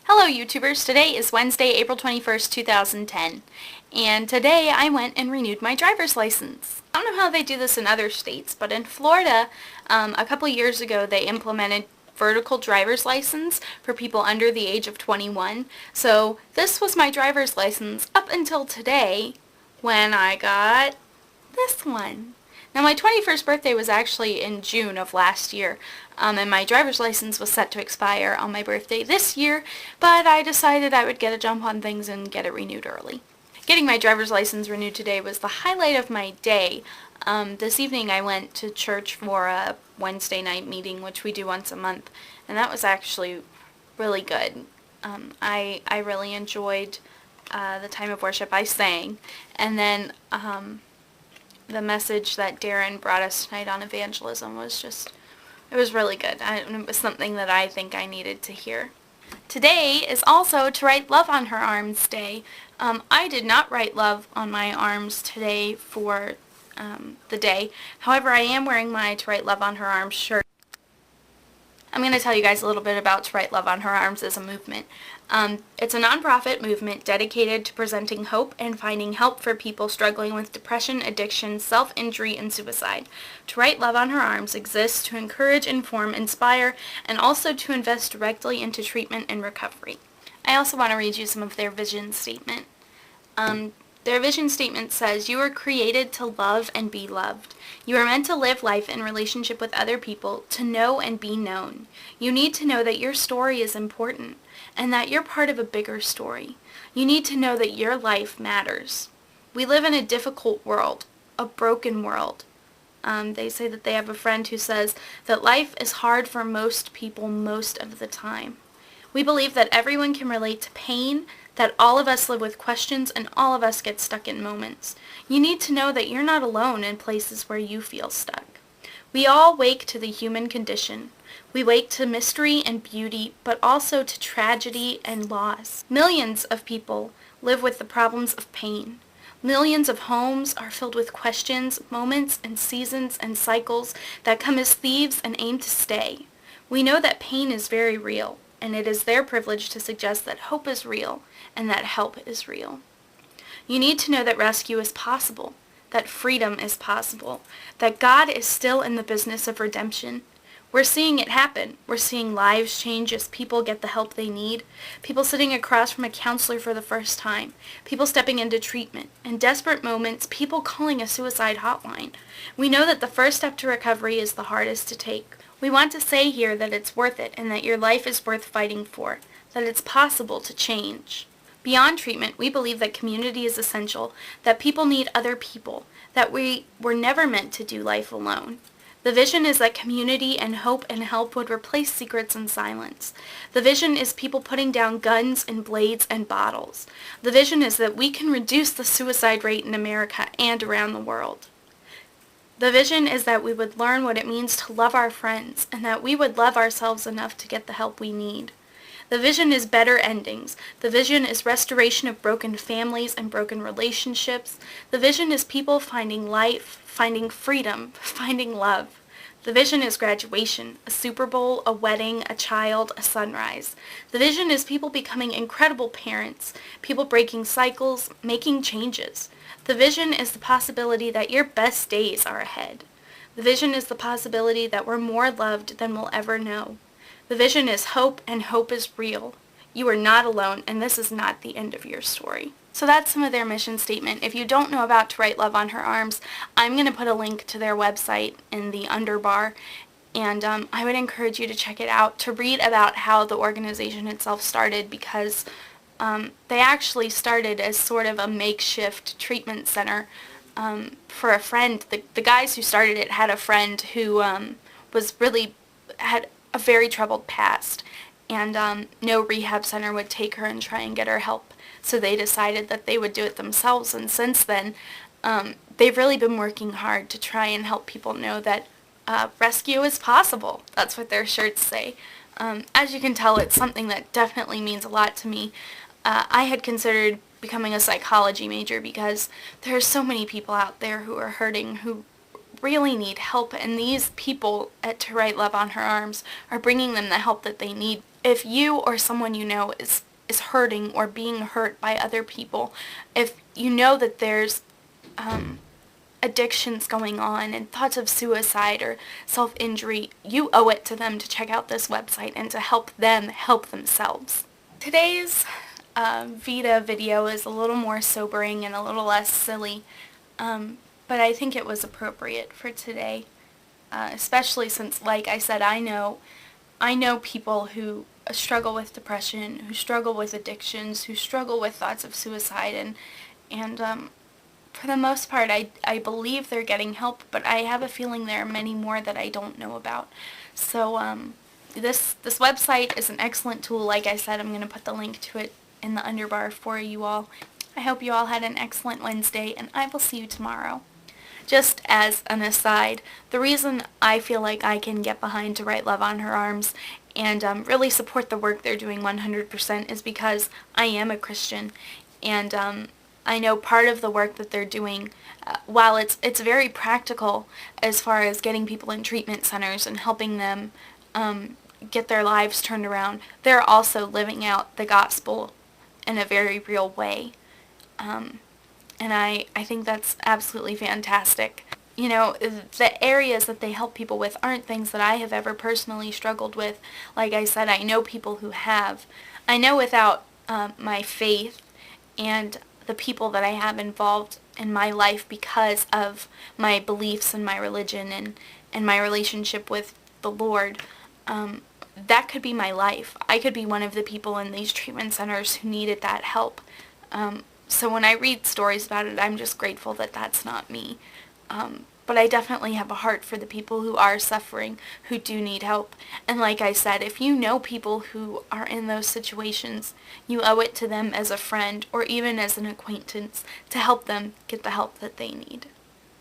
Hello YouTubers, today is Wednesday, April 21st, 2010, and today I went and renewed my driver's license. I don't know how they do this in other states, but in Florida, a couple years ago they implemented vertical driver's license for people under the age of 21. So this was my driver's license up until today when I got this one. Now my 21st birthday was actually in June of last year, and my driver's license was set to expire on my birthday this year, but I decided I would get a jump on things and get it renewed early. Getting my driver's license renewed today was the highlight of my day. This evening I went to church for a Wednesday night meeting, which we do once a month, and that was actually really good. I really enjoyed the time of worship. I sang, and then the message that Darren brought us tonight on evangelism was it was really good. It was something that I think I needed to hear. Today is also To Write Love on Her Arms Day. I did not write love on my arms today for the day. However, I am wearing my To Write Love on Her Arms shirt. I'm going to tell you guys a little bit about To Write Love on Her Arms as a movement. It's a nonprofit movement dedicated to presenting hope and finding help for people struggling with depression, addiction, self-injury, and suicide. To Write Love on Her Arms exists to encourage, inform, inspire, and also to invest directly into treatment and recovery. I also want to read you some of their vision statement. Their vision statement says, "You are created to love and be loved. You are meant to live life in relationship with other people, to know and be known. You need to know that your story is important and that you're part of a bigger story. You need to know that your life matters. We live in a difficult world, a broken world." They say that they have a friend who says that life is hard for most people most of the time. We believe that everyone can relate to pain, that all of us live with questions, and all of us get stuck in moments. You need to know that you're not alone in places where you feel stuck. We all wake to the human condition. We wake to mystery and beauty, but also to tragedy and loss. Millions of people live with the problems of pain. Millions of homes are filled with questions, moments, and seasons and cycles that come as thieves and aim to stay. We know that pain is very real, and it is their privilege to suggest that hope is real and that help is real. You need to know that rescue is possible, that freedom is possible, that God is still in the business of redemption. We're seeing it happen. We're seeing lives change as people get the help they need, people sitting across from a counselor for the first time, people stepping into treatment, in desperate moments, people calling a suicide hotline. We know that the first step to recovery is the hardest to take. We want to say here that it's worth it and that your life is worth fighting for, that it's possible to change. Beyond treatment, we believe that community is essential, that people need other people, that we were never meant to do life alone. The vision is that community and hope and help would replace secrets and silence. The vision is people putting down guns and blades and bottles. The vision is that we can reduce the suicide rate in America and around the world. The vision is that we would learn what it means to love our friends and that we would love ourselves enough to get the help we need. The vision is better endings. The vision is restoration of broken families and broken relationships. The vision is people finding life, finding freedom, finding love. The vision is graduation, a Super Bowl, a wedding, a child, a sunrise. The vision is people becoming incredible parents, people breaking cycles, making changes. The vision is the possibility that your best days are ahead. The vision is the possibility that we're more loved than we'll ever know. The vision is hope, and hope is real. You are not alone, and this is not the end of your story. So that's some of their mission statement. If you don't know about To Write Love on Her Arms, I'm going to put a link to their website in the underbar, and I would encourage you to check it out, to read about how the organization itself started, because they actually started as sort of a makeshift treatment center for a friend. The guys who started it had a friend who had a very troubled past, and no rehab center would take her and try and get her help. So they decided that they would do it themselves, and since then, they've really been working hard to try and help people know that rescue is possible. That's what their shirts say. As you can tell, it's something that definitely means a lot to me. I had considered becoming a psychology major because there are so many people out there who are hurting, who really need help, and these people at To Write Love on Her Arms are bringing them the help that they need. if you or someone you know is hurting or being hurt by other people, if you know that there's addictions going on and thoughts of suicide or self-injury, you owe it to them to check out this website and to help them help themselves. Today's VEDA video is a little more sobering and a little less silly, but I think it was appropriate for today, especially since, like I said, I know people who struggle with depression, who struggle with addictions, who struggle with thoughts of suicide, and for the most part, I believe they're getting help, but I have a feeling there are many more that I don't know about. So this website is an excellent tool. Like I said, I'm going to put the link to it in the underbar for you all. I hope you all had an excellent Wednesday, and I will see you tomorrow. Just as an aside, the reason I feel like I can get behind To Write Love on Her Arms and really support the work they're doing 100% is because I am a Christian, and I know part of the work that they're doing, while it's very practical as far as getting people in treatment centers and helping them get their lives turned around, they're also living out the gospel in a very real way. And I think that's absolutely fantastic. You know, the areas that they help people with aren't things that I have ever personally struggled with. Like I said, I know people who have. I know without my faith and the people that I have involved in my life because of my beliefs and my religion and my relationship with the Lord, that could be my life. I could be one of the people in these treatment centers who needed that help. So when I read stories about it, I'm just grateful that that's not me. But I definitely have a heart for the people who are suffering, who do need help. And like I said, if you know people who are in those situations, you owe it to them as a friend or even as an acquaintance to help them get the help that they need.